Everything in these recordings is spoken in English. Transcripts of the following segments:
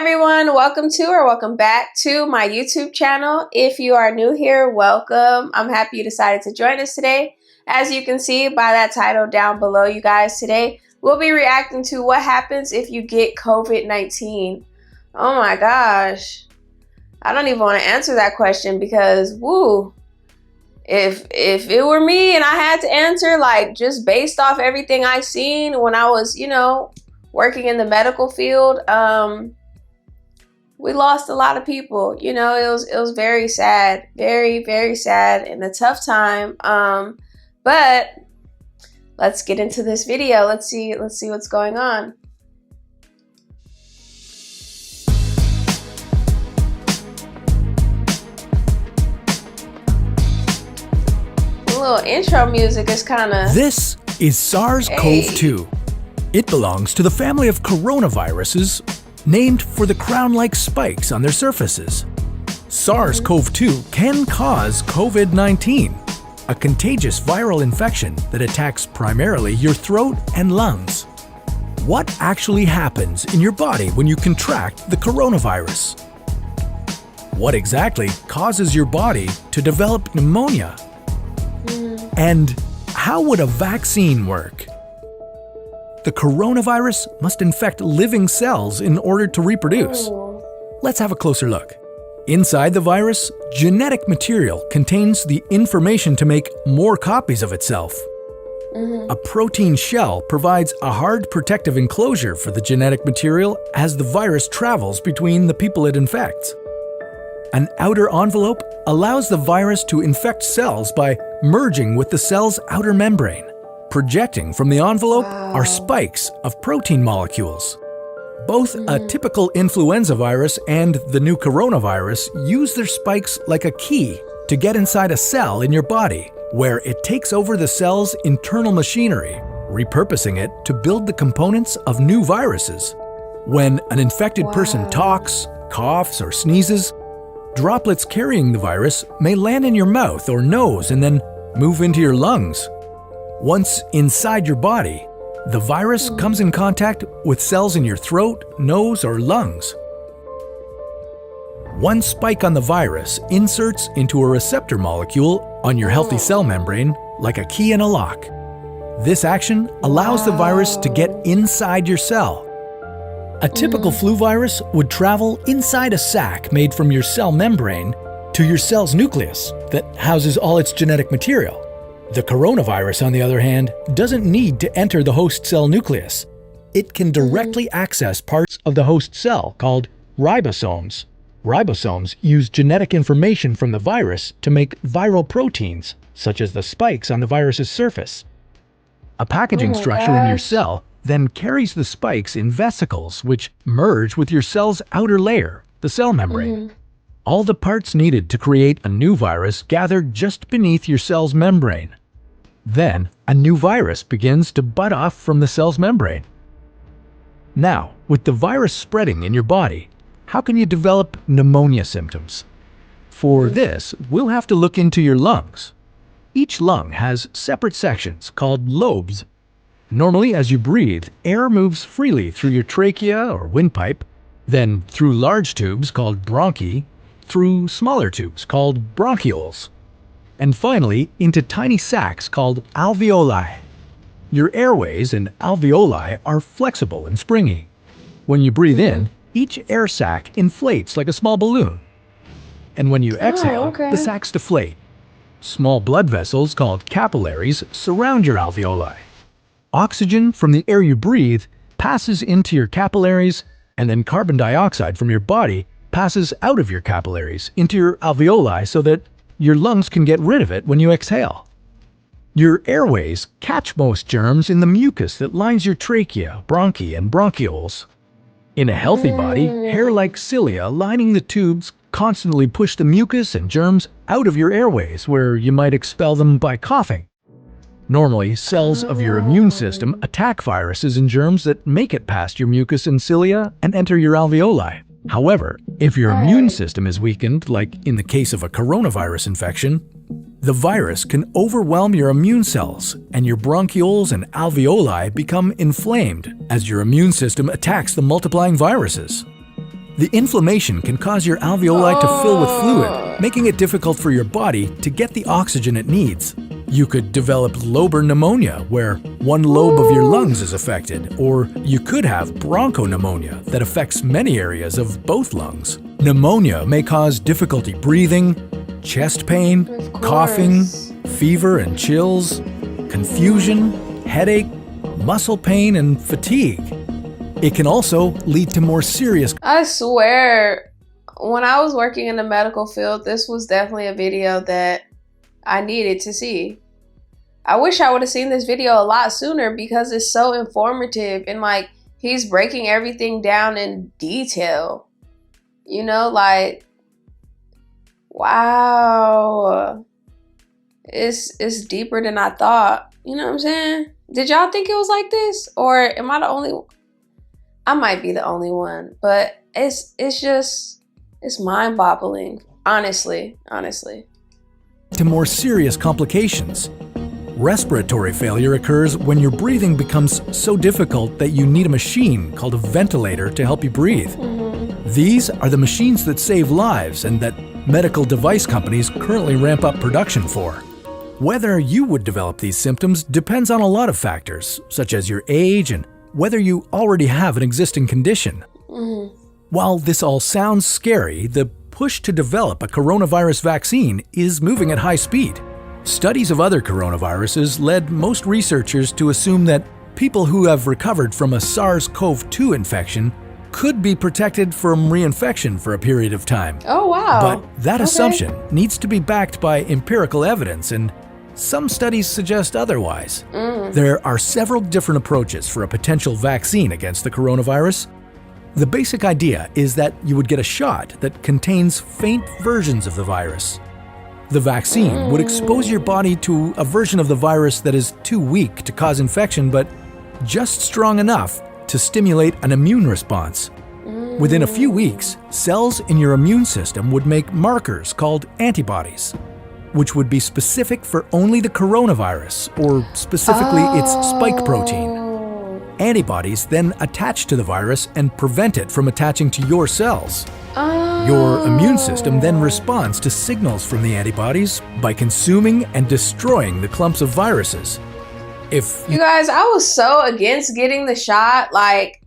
everyone, welcome back to my YouTube channel. If you are new here, welcome. I'm happy you decided to join us today. As you can see by that title down below, you guys, today we'll be reacting to what happens if you get COVID-19. Oh my gosh. I don't even want to answer that question because, woo, if it were me and I had to answer, like, just based off everything I seen when I was, working in the medical field, we lost a lot of people. It was very sad, very, very sad and a tough time. But let's get into this video. Let's see what's going on. The little intro music is kind of... This is SARS-CoV-2. It belongs to the family of coronaviruses, named for the crown-like spikes on their surfaces. SARS-CoV-2 can cause COVID-19, a contagious viral infection that attacks primarily your throat and lungs. What actually happens in your body when you contract the coronavirus? What exactly causes your body to develop pneumonia? And how would a vaccine work? The coronavirus must infect living cells in order to reproduce. Let's have a closer look. Inside the virus, genetic material contains the information to make more copies of itself. A protein shell provides a hard protective enclosure for the genetic material as the virus travels between the people it infects. An outer envelope allows the virus to infect cells by merging with the cell's outer membrane. Projecting from the envelope are spikes of protein molecules. Both a typical influenza virus and the new coronavirus use their spikes like a key to get inside a cell in your body, where it takes over the cell's internal machinery, repurposing it to build the components of new viruses. When an infected person talks, coughs, or sneezes, droplets carrying the virus may land in your mouth or nose and then move into your lungs. Once inside your body, the virus comes in contact with cells in your throat, nose, or lungs. One spike on the virus inserts into a receptor molecule on your healthy cell membrane like a key in a lock. This action allows the virus to get inside your cell. A typical flu virus would travel inside a sac made from your cell membrane to your cell's nucleus that houses all its genetic material. The coronavirus, on the other hand, doesn't need to enter the host cell nucleus. It can directly access parts of the host cell called ribosomes. Ribosomes use genetic information from the virus to make viral proteins, such as the spikes on the virus's surface. A packaging structure in your cell then carries the spikes in vesicles, which merge with your cell's outer layer, the cell membrane. All the parts needed to create a new virus gather just beneath your cell's membrane. Then, a new virus begins to bud off from the cell's membrane. Now, with the virus spreading in your body, how can you develop pneumonia symptoms? For this, we'll have to look into your lungs. Each lung has separate sections called lobes. Normally, as you breathe, air moves freely through your trachea or windpipe, then through large tubes called bronchi, through smaller tubes called bronchioles, and finally into tiny sacs called alveoli. Your airways and alveoli are flexible and springy. When you breathe in, each air sac inflates like a small balloon. And when you exhale, the sacs deflate. Small blood vessels called capillaries surround your alveoli. Oxygen from the air you breathe passes into your capillaries, and then carbon dioxide from your body passes out of your capillaries into your alveoli so that your lungs can get rid of it when you exhale. Your airways catch most germs in the mucus that lines your trachea, bronchi, and bronchioles. In a healthy body, hair-like cilia lining the tubes constantly push the mucus and germs out of your airways, where you might expel them by coughing. Normally, cells of your immune system attack viruses and germs that make it past your mucus and cilia and enter your alveoli. However, if your immune system is weakened, like in the case of a coronavirus infection, the virus can overwhelm your immune cells and your bronchioles and alveoli become inflamed as your immune system attacks the multiplying viruses. The inflammation can cause your alveoli to fill with fluid, making it difficult for your body to get the oxygen it needs. You could develop lobar pneumonia, where one lobe of your lungs is affected, or you could have bronchopneumonia that affects many areas of both lungs. Pneumonia may cause difficulty breathing, chest pain, coughing, fever and chills, confusion, headache, muscle pain, and fatigue. It can also lead to more serious. I swear, when I was working in the medical field, this was definitely a video that I needed to see. I wish I would have seen this video a lot sooner because it's so informative and like he's breaking everything down in detail. You know, like, wow. It's deeper than I thought. You know what I'm saying? Did y'all think it was like this? Or am I the only one? I might be the only one, but it's mind-boggling, honestly. To more serious complications. Respiratory failure occurs when your breathing becomes so difficult that you need a machine called a ventilator to help you breathe. These are the machines that save lives and that medical device companies currently ramp up production for. Whether you would develop these symptoms depends on a lot of factors, such as your age and whether you already have an existing condition. While this all sounds scary, the push to develop a coronavirus vaccine is moving at high speed. Studies of other coronaviruses led most researchers to assume that people who have recovered from a SARS-CoV-2 infection could be protected from reinfection for a period of time. Oh, wow. But that assumption needs to be backed by empirical evidence, and some studies suggest otherwise. There are several different approaches for a potential vaccine against the coronavirus. The basic idea is that you would get a shot that contains faint versions of the virus. The vaccine would expose your body to a version of the virus that is too weak to cause infection, but just strong enough to stimulate an immune response. Within a few weeks, cells in your immune system would make markers called antibodies, which would be specific for only the coronavirus, or specifically its spike protein. Antibodies then attach to the virus and prevent it from attaching to your cells. Your immune system then responds to signals from the antibodies by consuming and destroying the clumps of viruses. You guys, I was so against getting the shot. Like,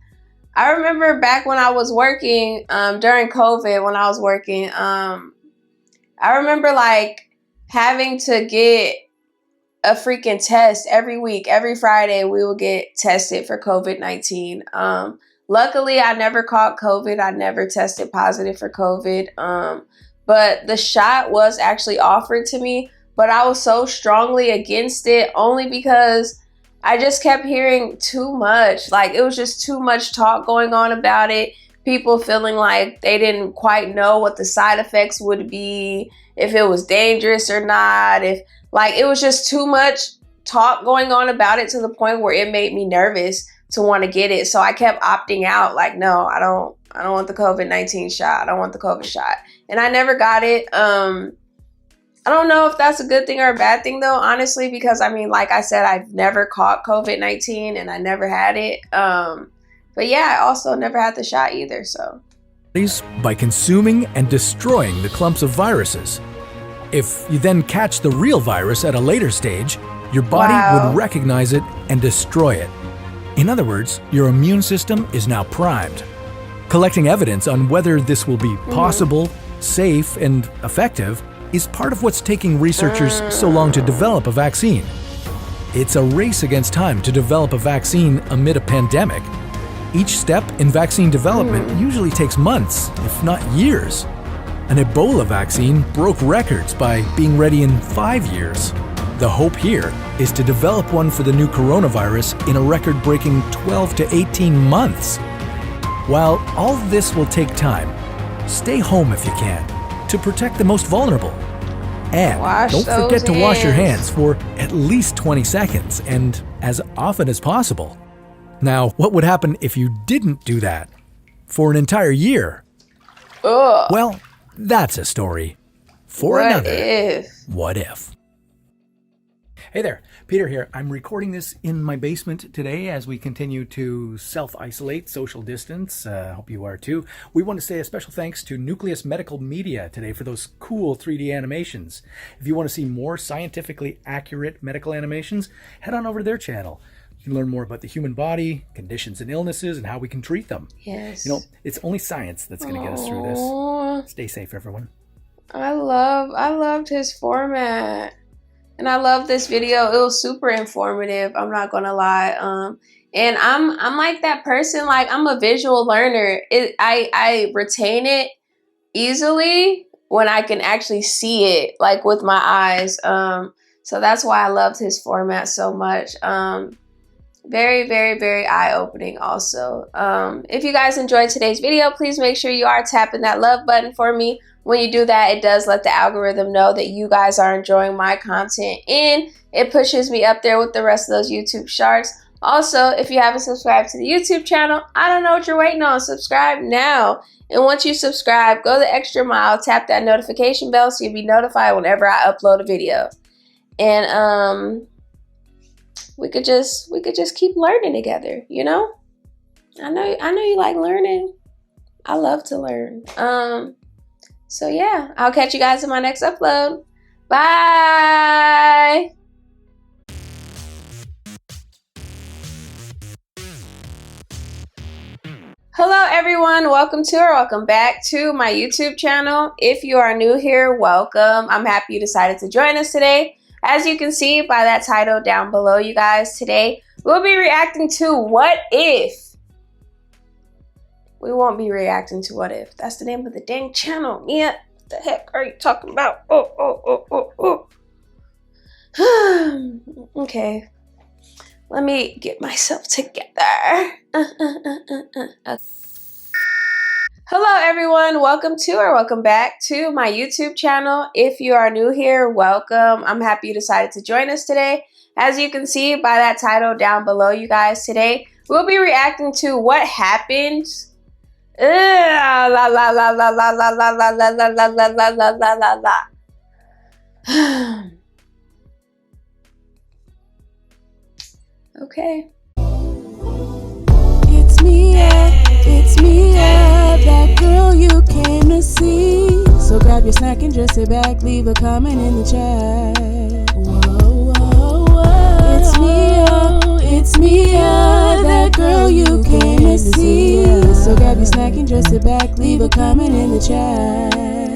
I remember back when I was working, during COVID, when I was working, I remember like having to get a freaking test every week. Every Friday, we would get tested for COVID-19. Luckily, I never caught COVID. I never tested positive for COVID. But the shot was actually offered to me, but I was so strongly against it only because I just kept hearing too much. Like, it was just too much talk going on about it. People feeling like they didn't quite know what the side effects would be, if it was dangerous or not. Like, it was just too much talk going on about it to the point where it made me nervous to want to get it. So I kept opting out. Like, no, I don't want the COVID-19 shot. I don't want the COVID shot. And I never got it. I don't know if that's a good thing or a bad thing though, honestly, because I mean, like I said, I've never caught COVID-19 and I never had it. But yeah, I also never had the shot either, so. By consuming and destroying the clumps of viruses. If you then catch the real virus at a later stage, your body would recognize it and destroy it. In other words, your immune system is now primed. Collecting evidence on whether this will be possible, safe, and effective is part of what's taking researchers so long to develop a vaccine. It's a race against time to develop a vaccine amid a pandemic. Each step in vaccine development usually takes months, if not years. An Ebola vaccine broke records by being ready in 5 years. The hope here is to develop one for the new coronavirus in a record-breaking 12 to 18 months. While all this will take time, stay home if you can to protect the most vulnerable. And don't forget to wash your hands for at least 20 seconds and as often as possible. Now, what would happen if you didn't do that for an entire year? Well, that's a story for another What If. Hey there, Peter here. I'm recording this in my basement today as we continue to self-isolate, social distance. Hope you are too. We want to say a special thanks to Nucleus Medical Media today for those cool 3D animations. If you want to see more scientifically accurate medical animations, head on over to their channel. You can learn more about the human body, conditions and illnesses, and how we can treat them. Yes. You know, it's only science that's going to get us through this. Stay safe, everyone. I loved his format. And I love this video. It was super informative. I'm not gonna lie. And I'm like that person. Like, I'm a visual learner. I retain it easily when I can actually see it, like with my eyes. So that's why I loved his format so much. Very, very, very eye-opening also. If you guys enjoyed today's video, please make sure you are tapping that love button for me. When you do that, it does let the algorithm know that you guys are enjoying my content, and it pushes me up there with the rest of those YouTube sharks. Also, if you haven't subscribed to the YouTube channel, I don't know what you're waiting on. Subscribe now. And once you subscribe, go the extra mile, tap that notification bell so you'll be notified whenever I upload a video. And we could just keep learning together, you know? I know you like learning. I love to learn. So yeah, I'll catch you guys in my next upload. Bye! Hello everyone, welcome back to my YouTube channel. If you are new here, welcome. I'm happy you decided to join us today. As you can see by that title down below, you guys, today we'll be reacting to What If. We won't be reacting to What If. That's the name of the dang channel. Mia, what the heck are you talking about? Oh. Okay. Let me get myself together. Hello everyone, welcome back to my YouTube channel. If you are new here, welcome. I'm happy you decided to join us today. As you can see by that title down below, you guys, today we'll be reacting to what happened. Okay. It's Miaaaa, that girl you came to see. So grab your snack and just sit back, leave a comment in the chat. Whoa. It's Miaaaa, that girl you came to see. So grab your snack and just sit back, leave a comment in the chat.